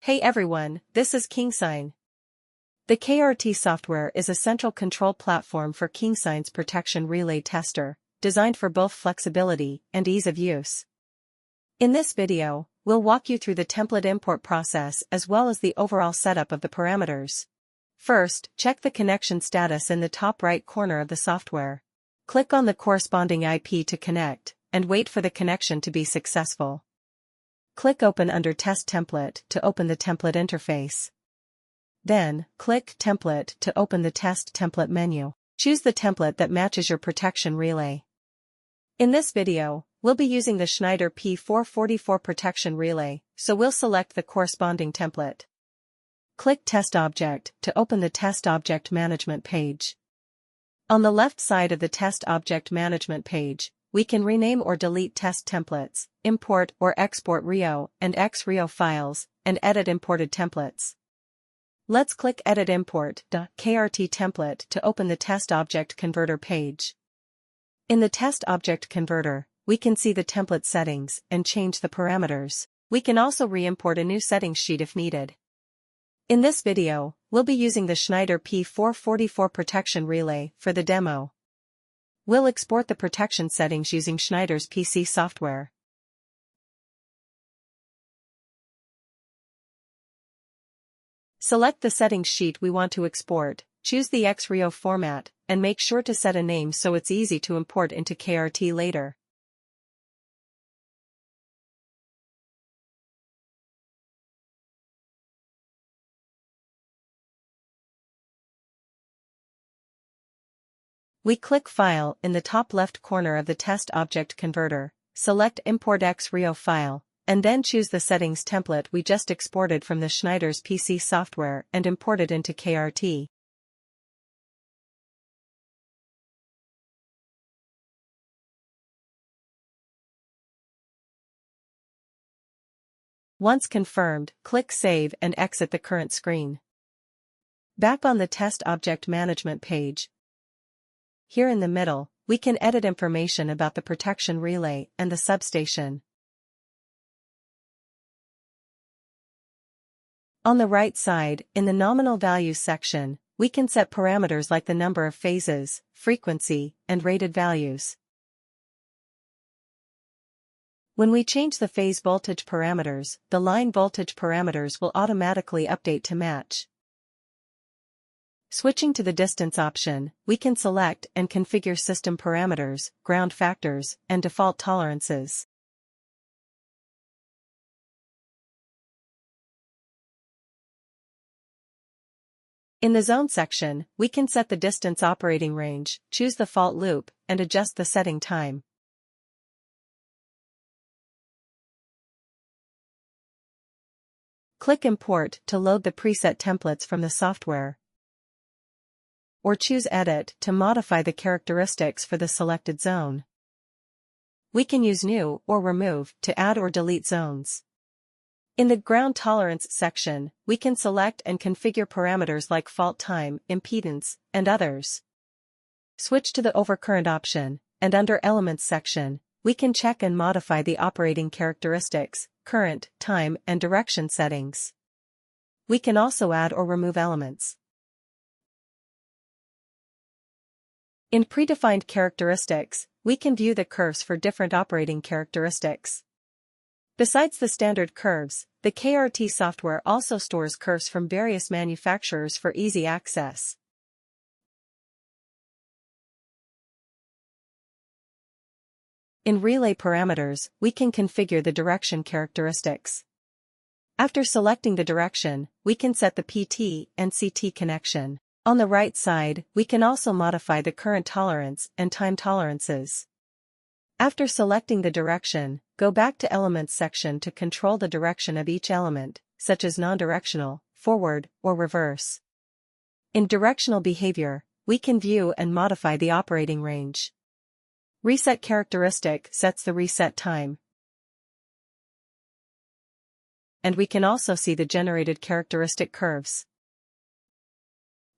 Hey everyone, this is Kingsine. The KRT software is a central control platform for Kingsine's protection relay tester, designed for both flexibility and ease of use. In this video, we'll walk you through the template import process as well as the overall setup of the parameters. First, check the connection status in the top right corner of the software. Click on the corresponding IP to connect, and wait for the connection to be successful. Click Open under Test Template to open the template interface. Then, click Template to open the Test Template menu. Choose the template that matches your protection relay. In this video, we'll be using the Schneider P444 protection relay, so we'll select the corresponding template. Click Test Object to open the Test Object Management page. On the left side of the Test Object Management page, we can rename or delete test templates, import or export RIO and XRIO files, and edit imported templates. Let's click Edit Import KRT template to open the Test Object Converter page. In the Test Object Converter, we can see the template settings and change the parameters. We can also re-import a new settings sheet if needed. In this video, we'll be using the Schneider P444 protection relay for the demo. We'll export the protection settings using Schneider's PC software. Select the settings sheet we want to export, choose the XRIO format, and make sure to set a name so it's easy to import into KRT later. We click File in the top left corner of the Test Object Converter, select Import XRIO file, and then choose the settings template we just exported from the Schneider's PC software and import it into KRT. Once confirmed, click Save and exit the current screen. Back on the Test Object Management page, here in the middle, we can edit information about the protection relay and the substation. On the right side, in the Nominal Values section, we can set parameters like the number of phases, frequency, and rated values. When we change the phase voltage parameters, the line voltage parameters will automatically update to match. Switching to the distance option, we can select and configure system parameters, ground factors, and default tolerances. In the zone section, we can set the distance operating range, choose the fault loop, and adjust the setting time. Click Import to load the preset templates from the software, or choose Edit to modify the characteristics for the selected zone. We can use New or Remove to add or delete zones. In the Ground Tolerance section, we can select and configure parameters like fault time, impedance, and others. Switch to the Overcurrent option, and under Elements section, we can check and modify the operating characteristics, current, time, and direction settings. We can also add or remove elements. In predefined characteristics, we can view the curves for different operating characteristics. Besides the standard curves, the KRT software also stores curves from various manufacturers for easy access. In relay parameters, we can configure the direction characteristics. After selecting the direction, we can set the PT and CT connection. On the right side, we can also modify the current tolerance and time tolerances. After selecting the direction, go back to Elements section to control the direction of each element, such as non-directional, forward, or reverse. In directional behavior, we can view and modify the operating range. Reset characteristic sets the reset time. And we can also see the generated characteristic curves.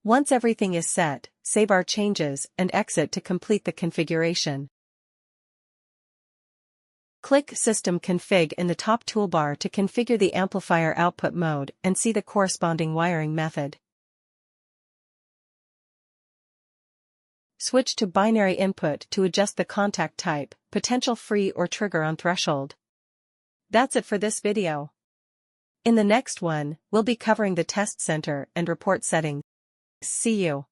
Once everything is set, save our changes and exit to complete the configuration. Click System Config in the top toolbar to configure the amplifier output mode and see the corresponding wiring method. Switch to binary input to adjust the contact type, potential free or trigger on threshold. That's it for this video. In the next one, we'll be covering the test center and report settings. See you.